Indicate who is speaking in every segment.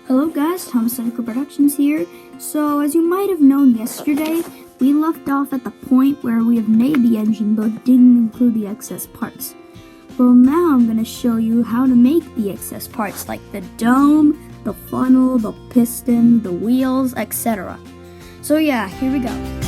Speaker 1: Hello guys, Thomas Echo Productions here. So as you might have known yesterday, we left off at the point where we have made the engine but didn't include the excess parts. Well, now I'm going to show you how to make the excess parts like the dome, the funnel, the piston, the wheels, etc. So yeah, here we go.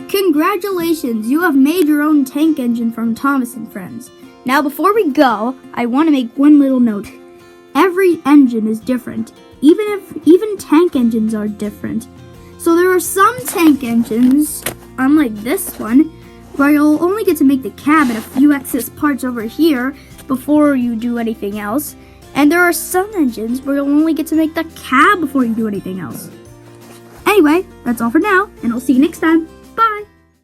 Speaker 1: Congratulations, you have made your own tank engine from Thomas & Friends. Now before we go, I want to make one little note. Every engine is different, even tank engines are different. So there are some tank engines, unlike this one, where you'll only get to make the cab and a few excess parts over here before you do anything else. And there are some engines where you'll only get to make the cab before you do anything else. Anyway, that's all for now, and I'll see you next time.